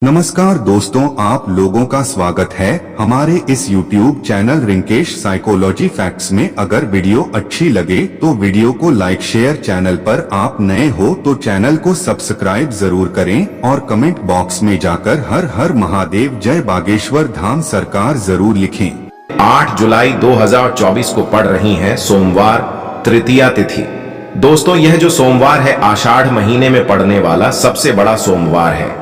नमस्कार दोस्तों, आप लोगों का स्वागत है हमारे इस YouTube channel Rinkesh psychology facts में। अगर वीडियो अच्छी लगे तो वीडियो को लाइक शेयर, चैनल पर आप नए हो तो चैनल को सब्सक्राइब जरूर करें और कमेंट बॉक्स में जाकर हर हर महादेव जय बागेश्वर धाम सरकार जरूर लिखें। 8 जुलाई 2024 को पड़ रही है सोमवार तृतीया तिथि। दोस्तों, यह जो सोमवार है आषाढ़ महीने में पड़ने वाला सबसे बड़ा सोमवार है,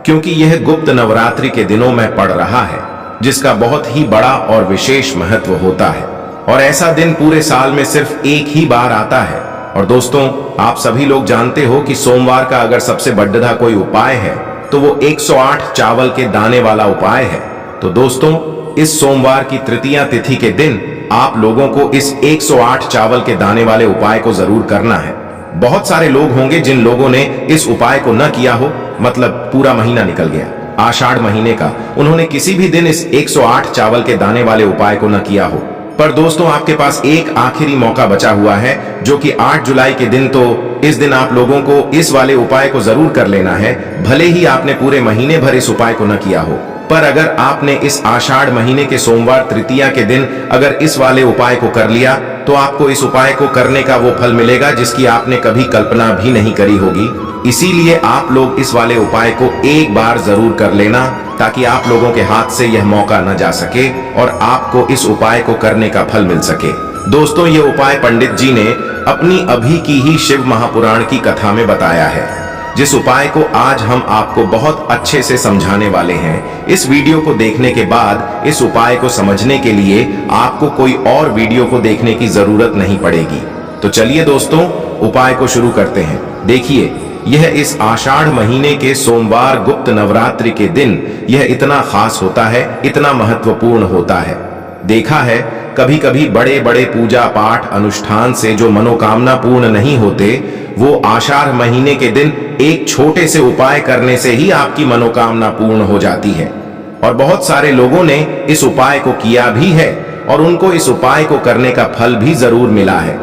क्योंकि यह गुप्त नवरात्रि के दिनों में पड़ रहा है, जिसका बहुत ही बड़ा और विशेष महत्व होता है। और ऐसा दिन पूरे साल में सिर्फ एक ही बार आता है। और दोस्तों, आप सभी लोग जानते हो कि सोमवार का अगर सबसे बड़ा कोई उपाय है तो वो 108 चावल के दाने वाला उपाय है। तो दोस्तों, इस सोमवार की तृतीया तिथि के दिन आप लोगों को इस 108 चावल के दाने वाले उपाय को जरूर करना है। बहुत सारे लोग होंगे जिन लोगों ने इस उपाय को न किया हो, मतलब पूरा महीना निकल गया आषाढ़ महीने का, उन्होंने किसी भी दिन इस 108 चावल के दाने वाले उपाय को न किया हो। पर दोस्तों, आपके पास एक आखिरी मौका बचा हुआ है, जो कि 8 जुलाई के दिन। तो इस दिन आप लोगों को इस वाले उपाय को जरूर कर लेना है, भले ही आपने पूरे महीने भर इस उपाय को न किया हो। पर अगर आपने इस आषाढ़ महीने के सोमवार तृतीया के दिन अगर इस वाले उपाय को कर लिया तो आपको इस उपाय को करने का वो फल मिलेगा जिसकी आपने कभी कल्पना भी नहीं करी होगी। इसीलिए आप लोग इस वाले उपाय को एक बार जरूर कर लेना, ताकि आप लोगों के हाथ से यह मौका न जा सके और आपको इस उपाय को करने का फल मिल सके। दोस्तों, ये उपाय पंडित जी ने अपनी अभी की ही शिव महापुराण की कथा में बताया है, जिस उपाय को आज हम आपको बहुत अच्छे से समझाने वाले हैं। इस वीडियो को देखने के बाद इस उपाय को समझने के लिए आपको कोई और वीडियो को देखने की जरूरत नहीं पड़ेगी। तो चलिए दोस्तों, उपाय को शुरू करते हैं। देखिए, यह इस आषाढ़ महीने के सोमवार गुप्त नवरात्रि के दिन यह इतना खास होता है, इतना महत्वपूर्ण होता है। देखा है, कभी कभी बड़े बड़े पूजा पाठ अनुष्ठान से जो मनोकामना पूर्ण नहीं होते, वो आषाढ़ महीने के दिन एक छोटे से उपाय करने से ही आपकी मनोकामना पूर्ण हो जाती है। और बहुत सारे लोगों ने इस उपाय को किया भी है और उनको इस उपाय को करने का फल भी जरूर मिला है।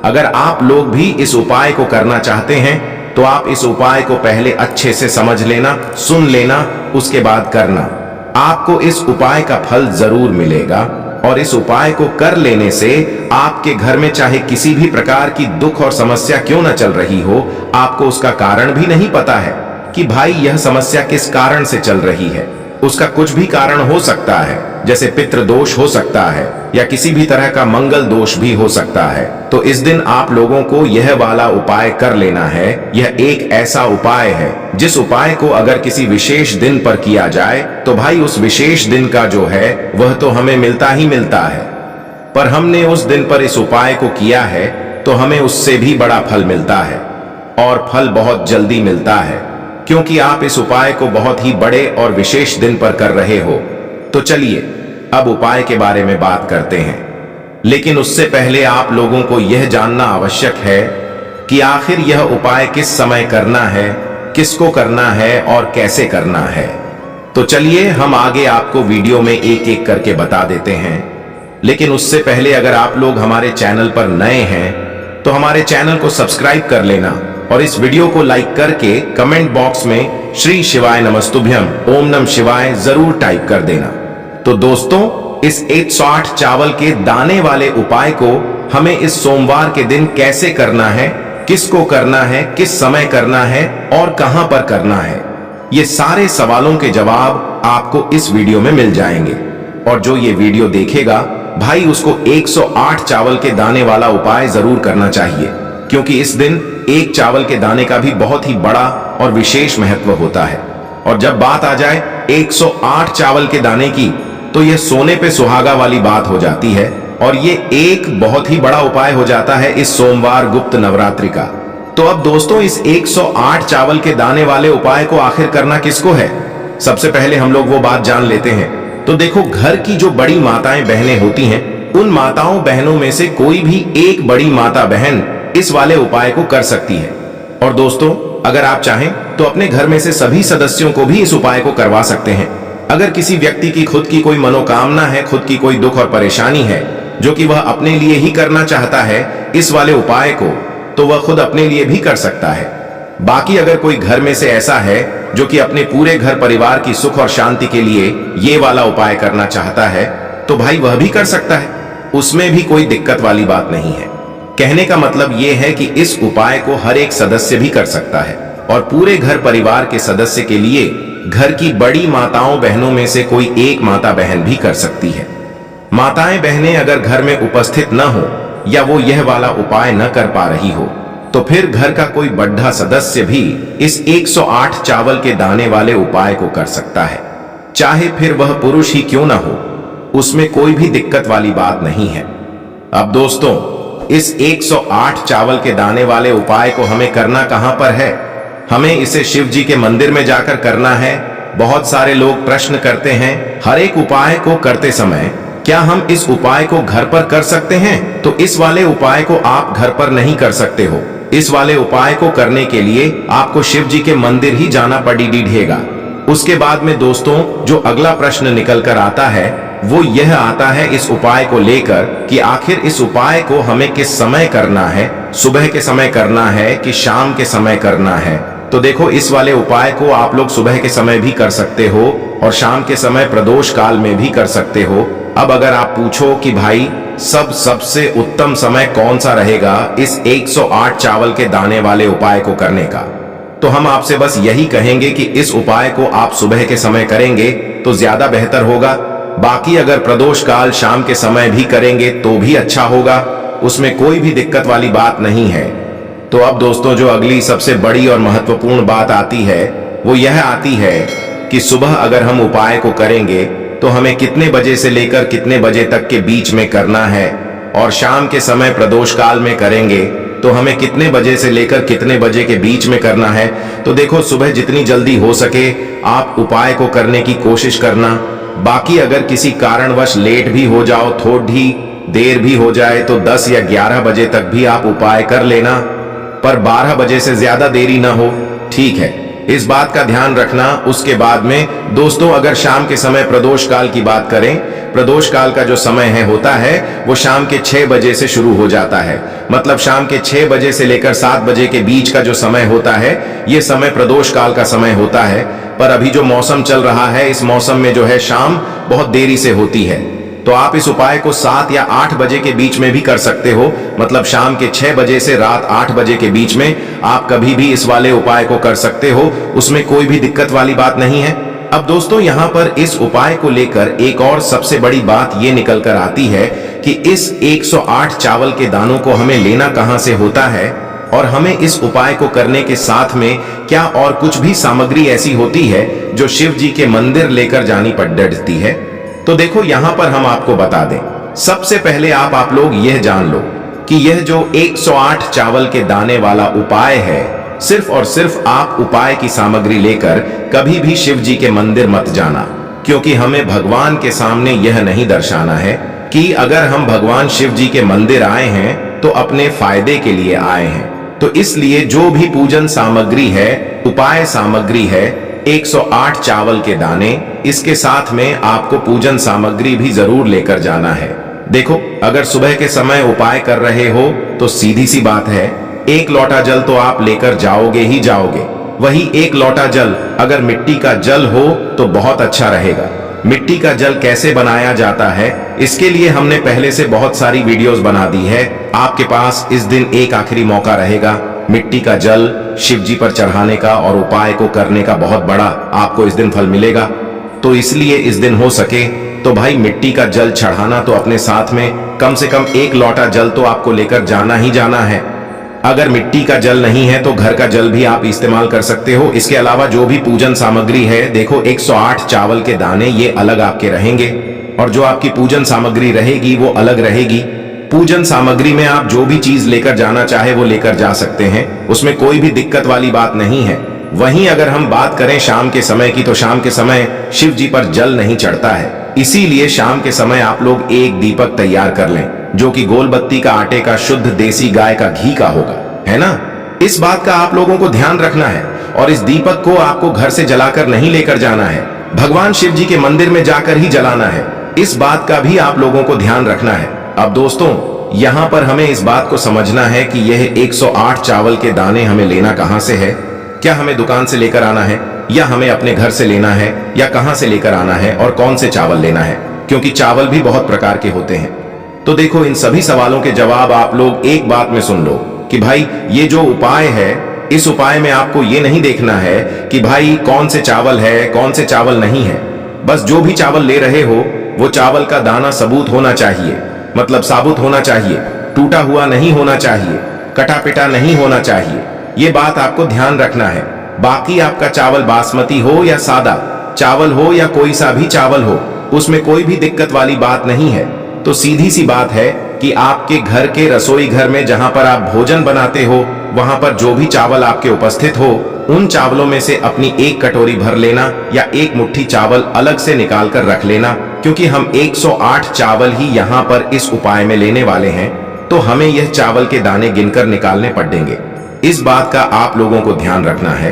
अगर आप लोग भी इस उपाय को करना चाहते हैं तो आप इस उपाय को पहले अच्छे से समझ लेना, सुन लेना, उसके बाद करना। आपको इस उपाय का फल जरूर मिलेगा। और इस उपाय को कर लेने से आपके घर में चाहे किसी भी प्रकार की दुख और समस्या क्यों न चल रही हो, आपको उसका कारण भी नहीं पता है कि भाई यह समस्या किस कारण से चल रही है। उसका कुछ भी कारण हो सकता है, जैसे पितृ दोष हो सकता है या किसी भी तरह का मंगल दोष भी हो सकता है। तो इस दिन आप लोगों को यह वाला उपाय कर लेना है। यह एक ऐसा उपाय है जिस उपाय को अगर किसी विशेष दिन पर किया जाए तो भाई उस विशेष दिन का जो है वह तो हमें मिलता ही मिलता है। पर हमने उस दिन पर इस उपाय को किया है तो हमें उससे भी बड़ा फल मिलता है, और फल बहुत जल्दी मिलता है, क्योंकि आप इस उपाय को बहुत ही बड़े और विशेष दिन पर कर रहे हो। तो चलिए अब उपाय के बारे में बात करते हैं। लेकिन उससे पहले आप लोगों को यह जानना आवश्यक है कि आखिर यह उपाय किस समय करना है, किसको करना है और कैसे करना है। तो चलिए हम आगे आपको वीडियो में एक एक करके बता देते हैं। लेकिन उससे पहले अगर आप लोग हमारे चैनल पर नए हैं तो हमारे चैनल को सब्सक्राइब कर लेना और इस वीडियो को लाइक करके कमेंट बॉक्स में श्री शिवाय नमस्तुभ्यम ओम नमः शिवाय जरूर टाइप कर देना। तो दोस्तों, इस 108 चावल के दाने वाले उपाय को हमें इस सोमवार के दिन कैसे करना है, किसको करना है, किस समय करना है और कहां पर करना है, ये सारे सवालों के जवाब आपको इस वीडियो में मिल जाएंगे। और जो ये वीडियो देखेगा भाई, उसको 108 चावल के दाने वाला उपाय जरूर करना चाहिए, क्योंकि इस दिन एक चावल के दाने का भी बहुत ही बड़ा और विशेष महत्व होता है। और जब बात आ जाए 108 चावल के दाने की, तो यह सोने पे सुहागा वाली बात हो जाती है और ये एक बहुत ही बड़ा उपाय हो जाता है इस सोमवार गुप्त नवरात्रि का। तो अब दोस्तों, इस 108 चावल के दाने वाले उपाय को आखिर करना किसको है, सबसे पहले हम लोग वो बात जान लेते हैं। तो देखो, घर की जो बड़ी माताएं बहनें होती हैं, उन माताओं बहनों में से कोई भी एक बड़ी माता बहन इस वाले उपाय को कर सकती है। और दोस्तों, अगर आप चाहें तो अपने घर में से सभी सदस्यों को भी इस उपाय को करवा सकते हैं। अगर किसी व्यक्ति की खुद की कोई मनोकामना है, खुद की कोई दुख और परेशानी है जो कि वह अपने लिए ही करना चाहता है इस वाले उपाय को, तो वह खुद अपने लिए भी कर सकता है। बाकी अगर कोई घर में से ऐसा है जो कि अपने पूरे घर परिवार की सुख और शांति के लिए ये वाला उपाय करना चाहता है, तो भाई वह भी कर सकता है, उसमें भी कोई दिक्कत वाली बात नहीं है। कहने का मतलब ये है कि इस उपाय को हर एक सदस्य भी कर सकता है और पूरे घर परिवार के सदस्य के लिए घर की बड़ी माताओं बहनों में से कोई एक माता बहन भी कर सकती है। माताएं बहनें अगर घर में उपस्थित न हो या वो यह वाला उपाय न कर पा रही हो, तो फिर घर का कोई बड़ा सदस्य भी इस 108 चावल के दाने वाले उपाय को कर सकता है, चाहे फिर वह पुरुष ही क्यों ना हो, उसमें कोई भी दिक्कत वाली बात नहीं है। अब दोस्तों, इस 108 चावल के दाने वाले उपाय को हमें करना कहां पर है? हमें इसे शिव जी के मंदिर में जाकर करना है। बहुत सारे लोग प्रश्न करते हैं, हर एक उपाय को करते समय क्या हम इस उपाय को घर पर कर सकते हैं? तो इस वाले उपाय को आप घर पर नहीं कर सकते हो। इस वाले उपाय को करने के लिए आपको शिव जी के मंदिर ही जाना पड़ेगा। उसके बाद में दोस्तों, जो अगला प्रश्न निकल कर आता है वो यह आता है इस उपाय को लेकर कि आखिर इस उपाय को हमें किस समय करना है, सुबह के समय करना है कि शाम के समय करना है? तो देखो, इस वाले उपाय को आप लोग सुबह के समय भी कर सकते हो और शाम के समय प्रदोष काल में भी कर सकते हो। अब अगर आप पूछो कि भाई सबसे उत्तम समय कौन सा रहेगा इस 108 चावल के दाने वाले उपाय को करने का, तो हम आपसे बस यही कहेंगे कि इस उपाय को आप सुबह के समय करेंगे तो ज्यादा बेहतर होगा। बाकी अगर प्रदोष काल शाम के समय भी करेंगे तो भी अच्छा होगा, उसमें कोई भी दिक्कत वाली बात नहीं है। तो अब दोस्तों, जो अगली सबसे बड़ी और महत्वपूर्ण बात आती है वो यह आती है कि सुबह अगर हम उपाय को करेंगे तो हमें कितने बजे से लेकर कितने बजे तक के बीच में करना है, और शाम के समय प्रदोष काल में करेंगे तो हमें कितने बजे से लेकर कितने बजे के बीच में करना है। तो देखो, सुबह जितनी जल्दी हो सके आप उपाय को करने की कोशिश करना। बाकी अगर किसी कारणवश लेट भी हो जाओ, थोड़ी देर भी हो जाए, तो 10 या 11 बजे तक भी आप उपाय कर लेना, पर 12 बजे से ज्यादा देरी ना हो, ठीक है? इस बात का ध्यान रखना। उसके बाद में दोस्तों, अगर शाम के समय प्रदोष काल की बात करें, प्रदोष काल का जो समय है होता है वो शाम के 6 बजे से शुरू हो जाता है। मतलब शाम के 6 बजे से लेकर 7 बजे के बीच का जो समय होता है, ये समय प्रदोष काल का समय होता है। पर अभी जो मौसम चल रहा है, इस मौसम में जो है शाम बहुत देरी से होती है, तो आप इस उपाय को 7 या 8 बजे के बीच में भी कर सकते हो। मतलब शाम के 6 बजे से रात 8 बजे के बीच में आप कभी भी इस वाले उपाय को कर सकते हो, उसमें कोई भी दिक्कत वाली बात नहीं है। अब दोस्तों, यहाँ पर इस उपाय को लेकर एक और सबसे बड़ी बात ये निकल कर आती है कि इस 108 चावल के दानों को हमें लेना कहां से होता है, और हमें इस उपाय को करने के साथ में क्या और कुछ भी सामग्री ऐसी होती है जो शिव जी के मंदिर लेकर जानी पड़ती है। तो देखो, यहां पर हम आपको बता दें, सबसे पहले आप लोग यह जान लो कि यह जो 108 चावल के दाने वाला उपाय है, सिर्फ और सिर्फ आप उपाय की सामग्री लेकर कभी भी शिव जी के मंदिर मत जाना, क्योंकि हमें भगवान के सामने यह नहीं दर्शाना है कि अगर हम भगवान शिव जी के मंदिर आए हैं तो अपने फायदे के लिए आए हैं। तो इसलिए जो भी पूजन सामग्री है, उपाय सामग्री है, 108 चावल के दाने, इसके साथ में आपको पूजन सामग्री भी जरूर लेकर जाना है। देखो, अगर सुबह के समय उपाय कर रहे हो तो सीधी सी बात है, 1 लोटा जल तो आप लेकर जाओगे ही जाओगे। वही 1 लोटा जल अगर मिट्टी का जल हो तो बहुत अच्छा रहेगा। मिट्टी का जल कैसे बनाया जाता है, इसके लिए हमने पहले से बहुत सारी वीडियोस बना दी है। आपके पास इस दिन एक आखिरी मौका रहेगा मिट्टी का जल शिव जी पर चढ़ाने का और उपाय को करने का, बहुत बड़ा आपको इस दिन फल मिलेगा। तो इसलिए इस दिन हो सके तो भाई मिट्टी का जल चढ़ाना तो अपने साथ में कम से कम 1 लोटा जल तो आपको लेकर जाना ही जाना है। अगर मिट्टी का जल नहीं है तो घर का जल भी आप इस्तेमाल कर सकते हो। इसके अलावा जो भी पूजन सामग्री है, देखो 108 चावल के दाने ये अलग आपके रहेंगे, और जो आपकी पूजन सामग्री रहेगी वो अलग रहेगी। पूजन सामग्री में आप जो भी चीज लेकर जाना चाहे वो लेकर जा सकते हैं, उसमें कोई भी दिक्कत वाली बात नहीं है। वहीं अगर हम बात करें शाम के समय की, तो शाम के समय शिव जी पर जल नहीं चढ़ता है, इसीलिए शाम के समय आप लोग एक दीपक तैयार कर लें, जो कि गोलबत्ती का आटे का शुद्ध देसी गाय का घी का होगा, है ना? इस बात का आप लोगों को ध्यान रखना है, और इस दीपक को आपको घर से जलाकर नहीं लेकर जाना है, भगवान शिव जी के मंदिर में जाकर ही जलाना है। इस बात का भी आप लोगों को ध्यान रखना है। अब दोस्तों, यहां पर हमें इस बात को समझना है कि यह 108 चावल के दाने हमें लेना कहां से है। क्या हमें दुकान से लेकर आना है? या हमें अपने घर से लेना है या कहां से लेकर आना है और कौन से चावल लेना है, क्योंकि चावल भी बहुत प्रकार के होते हैं। तो देखो, इन सभी सवालों के जवाब आप लोग एक बात में सुन लो कि भाई ये जो उपाय है, इस उपाय में आपको ये नहीं देखना है कि भाई कौन से चावल है कौन से चावल नहीं है। बस जो भी चावल ले रहे हो वो चावल का दाना सबूत होना चाहिए, मतलब साबुत होना चाहिए, टूटा हुआ नहीं होना चाहिए, कटा पिटा नहीं होना चाहिए। ये बात आपको ध्यान रखना है। बाकी आपका चावल बासमती हो या सादा चावल हो या कोई सा भी चावल हो, उसमें कोई भी दिक्कत वाली बात नहीं है। तो सीधी सी बात है कि आपके घर के रसोई घर में जहां पर आप भोजन बनाते हो, वहां पर जो भी चावल आपके उपस्थित हो, उन चावलों में से अपनी एक कटोरी भर लेना या एक मुट्ठी चावल अलग से निकाल कर रख लेना, क्योंकि हम 108 चावल ही यहाँ पर इस उपाय में लेने वाले हैं। तो हमें यह चावल के दाने गिनकर निकालने पड़ेंगे। इस बात का आप लोगों को ध्यान रखना है।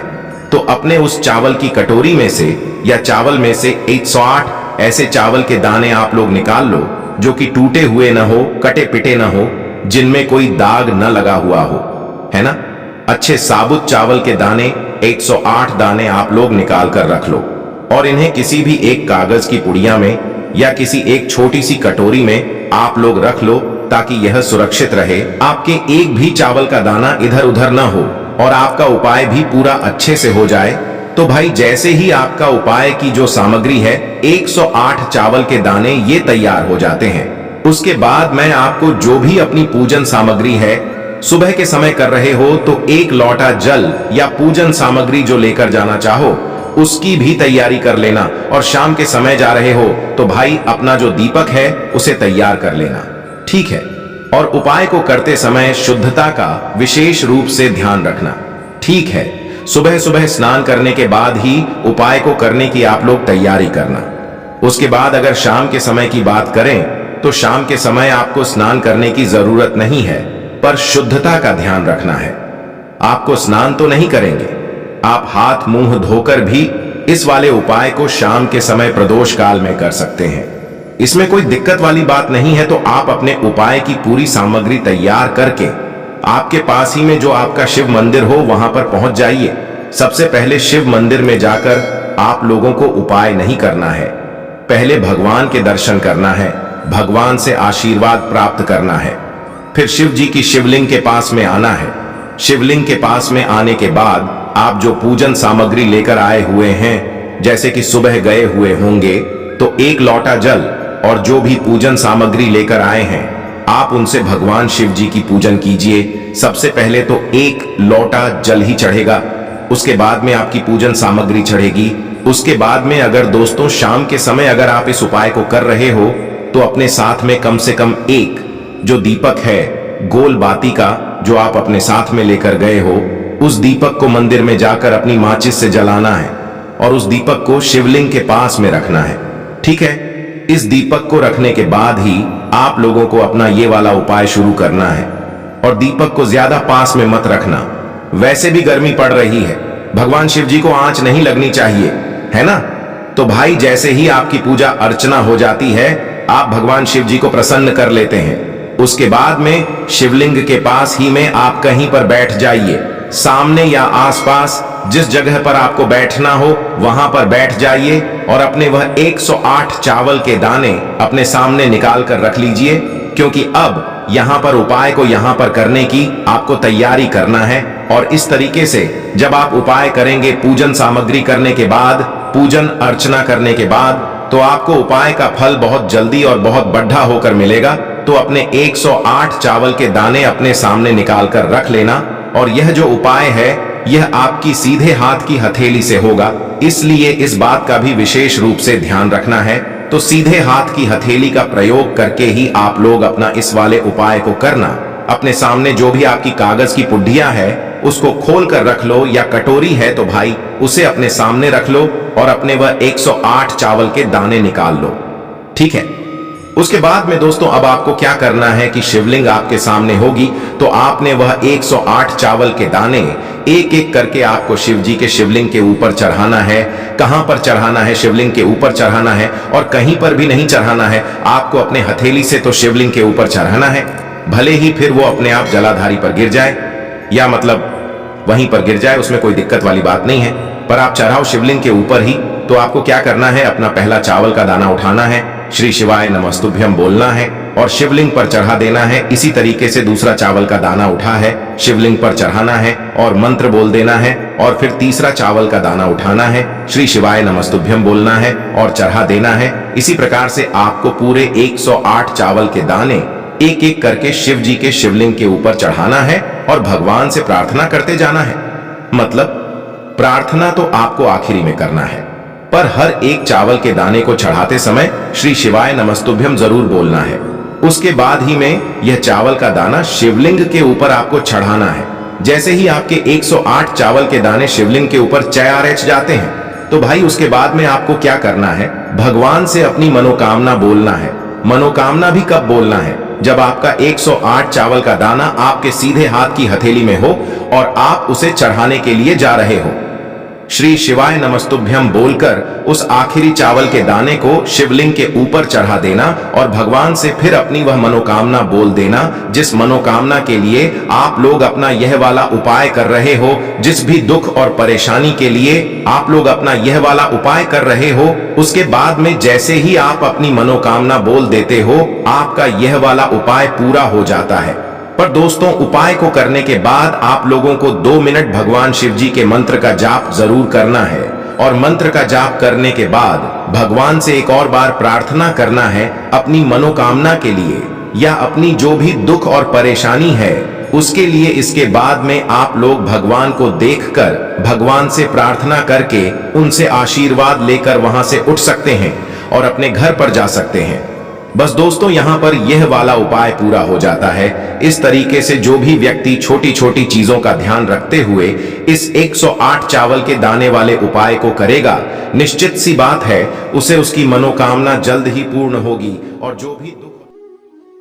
तो अपने उस चावल की कटोरी में से या चावल में से 108 ऐसे चावल के दाने आप लोग निकाल लो जो कि टूटे हुए न हो, कटे पिटे न हो, जिनमें कोई दाग न लगा हुआ हो, है ना। अच्छे साबुत चावल के दाने 108 दाने आप लोग निकाल कर रख लो और इन्हें किसी भी एक कागज की पुड़िया में या किसी एक छोटी सी कटोरी में आप लोग रख लो, ताकि यह सुरक्षित रहे, आपके एक भी चावल का दाना इधर उधर न हो और आपका उपाय भी पूरा अच्छे से हो जाए। तो भाई जैसे ही आपका उपाय की जो सामग्री है 108 चावल के दाने ये तैयार हो जाते हैं, उसके बाद मैं आपको जो भी अपनी पूजन सामग्री है, सुबह के समय कर रहे हो तो एक लोटा जल या पूजन सामग्री जो लेकर जाना चाहो उसकी भी तैयारी कर लेना, और शाम के समय जा रहे हो तो भाई अपना जो दीपक है उसे तैयार कर लेना, ठीक है। और उपाय को करते समय शुद्धता का विशेष रूप से ध्यान रखना, ठीक है। सुबह सुबह स्नान करने के बाद ही उपाय को करने की आप लोग तैयारी करना। उसके बाद अगर शाम के समय की बात करें तो शाम के समय आपको स्नान करने की जरूरत नहीं है, पर शुद्धता का ध्यान रखना है। आपको स्नान तो नहीं करेंगे, आप हाथ मुंह धोकर भी इस वाले उपाय को शाम के समय प्रदोष काल में कर सकते हैं। इसमें कोई दिक्कत वाली बात नहीं है। तो आप अपने उपाय की पूरी सामग्री तैयार करके आपके पास ही में जो आपका शिव मंदिर हो वहां पर पहुंच जाइए। सबसे पहले शिव मंदिर में जाकर आप लोगों को उपाय नहीं करना है, पहले भगवान के दर्शन करना है, भगवान से आशीर्वाद प्राप्त करना है। फिर शिव जी की शिवलिंग के पास में आना है। शिवलिंग के पास में आने के बाद आप जो पूजन सामग्री लेकर आए हुए हैं, जैसे कि सुबह गए हुए होंगे तो एक लोटा जल और जो भी पूजन सामग्री लेकर आए हैं आप उनसे भगवान शिव जी की पूजन कीजिए। सबसे पहले तो एक लोटा जल ही चढ़ेगा, उसके बाद में आपकी पूजन सामग्री चढ़ेगी। उसके बाद में अगर दोस्तों शाम के समय अगर आप इस उपाय को कर रहे हो तो अपने साथ में कम से कम एक जो दीपक है गोल बाती का जो आप अपने साथ में लेकर गए हो, उस दीपक को मंदिर में जाकर अपनी माचिस से जलाना है और उस दीपक को शिवलिंग के पास में रखना है, ठीक है। इस दीपक को रखने के बाद ही आप लोगों को अपना ये वाला उपाय शुरू करना है और दीपक को ज्यादा पास में मत रखना। वैसे भी गर्मी पड़ रही है, भगवान शिव जी को आंच नहीं लगनी चाहिए, है ना। तो भाई जैसे ही आपकी पूजा अर्चना हो जाती है आप भगवान शिव जी को प्रसन्न कर लेते हैं। उसके बाद में शिवलिंग के पास ही में आप कहीं पर बैठ जाइए, सामने या आसपास जिस जगह पर आपको बैठना हो वहां पर बैठ जाइए और अपने वह 108 चावल के दाने अपने सामने निकाल कर रख लीजिए, क्योंकि अब यहां पर उपाय को यहां पर करने की आपको तैयारी करना है। और इस तरीके से जब आप उपाय करेंगे, पूजन सामग्री करने के बाद, पूजन अर्चना करने के बाद, तो आपको उपाय का फल बहुत जल्दी और बहुत बढ़ा होकर मिलेगा। तो अपने 108 चावल के दाने अपने सामने निकाल कर रख लेना। और यह जो उपाय है यह आपकी सीधे हाथ की हथेली से होगा, इसलिए इस बात का भी विशेष रूप से ध्यान रखना है। तो सीधे हाथ की हथेली का प्रयोग करके ही आप लोग अपना इस वाले उपाय को करना। अपने सामने जो भी आपकी कागज की पुड्डिया है उसको खोल कर रख लो, या कटोरी है तो भाई उसे अपने सामने रख लो और अपने वह 108 चावल के दाने निकाल लो, ठीक है। उसके बाद में दोस्तों अब आपको क्या करना है कि शिवलिंग आपके सामने होगी तो आपने वह 108 चावल के दाने एक एक करके आपको शिव जी के शिवलिंग के ऊपर चढ़ाना है। कहां पर चढ़ाना है? शिवलिंग के ऊपर चढ़ाना है, और कहीं पर भी नहीं चढ़ाना है, आपको अपने हथेली से तो शिवलिंग के ऊपर चढ़ाना है। भले ही फिर वो अपने आप जलाधारी पर गिर जाए या मतलब वहीं पर गिर जाए, उसमें कोई दिक्कत वाली बात नहीं है। पर आप चढ़ाओ शिवलिंग के ऊपर ही, तो आपको क्या करना है, अपना पहला चावल का दाना उठाना है, श्री शिवाय नमस्तुभ्यम बोलना है और शिवलिंग पर चढ़ा देना है। इसी तरीके से दूसरा चावल का दाना उठा है, शिवलिंग पर चढ़ाना है और मंत्र बोल देना है, और फिर तीसरा चावल का दाना उठाना है, श्री शिवाय नमस्तुभ्यम बोलना है और चढ़ा देना है। इसी प्रकार से आपको पूरे 108 चावल के दाने एक एक करके शिव जी के शिवलिंग के ऊपर चढ़ाना है और भगवान से प्रार्थना करते जाना है। मतलब प्रार्थना तो आपको आखिरी में करना है, पर हर एक चावल के दाने को चढ़ाते समय श्री शिवाय नमस्तुभ्यम जरूर बोलना है। उसके बाद ही में यह चावल का दाना शिवलिंग के ऊपर आपको चढ़ाना है। जैसे ही आपके 108 चावल के दाने शिवलिंग के ऊपर चढ़ जाते हैं, तो भाई उसके बाद में आपको क्या करना है, भगवान से अपनी मनोकामना बोलना है। मनोकामना भी कब बोलना है, जब आपका 108 चावल का दाना आपके सीधे हाथ की हथेली में हो और आप उसे चढ़ाने के लिए जा रहे हो। श्री शिवाय नमस्तुभ्यम बोलकर उस आखिरी चावल के दाने को शिवलिंग के ऊपर चढ़ा देना और भगवान से फिर अपनी वह मनोकामना बोल देना, जिस मनोकामना के लिए आप लोग अपना यह वाला उपाय कर रहे हो। जिस भी दुख और परेशानी के लिए आप लोग अपना यह वाला उपाय कर रहे हो, उसके बाद में जैसे ही आप अपनी मनोकामना बोल देते हो, आपका यह वाला उपाय पूरा हो जाता है। पर दोस्तों, उपाय को करने के बाद आप लोगों को 2 मिनट भगवान शिव जी के मंत्र का जाप जरूर करना है, और मंत्र का जाप करने के बाद भगवान से एक और बार प्रार्थना करना है अपनी मनोकामना के लिए, या अपनी जो भी दुख और परेशानी है उसके लिए। इसके बाद में आप लोग भगवान को देखकर भगवान से प्रार्थना करके उनसे आशीर्वाद लेकर वहां से उठ सकते हैं और अपने घर पर जा सकते हैं। बस दोस्तों, यहाँ पर यह वाला उपाय पूरा हो जाता है। इस तरीके से जो भी व्यक्ति छोटी छोटी चीजों का ध्यान रखते हुए इस 108 चावल के दाने वाले उपाय को करेगा, निश्चित सी बात है उसे उसकी मनोकामना जल्द ही पूर्ण होगी और जो भी दुख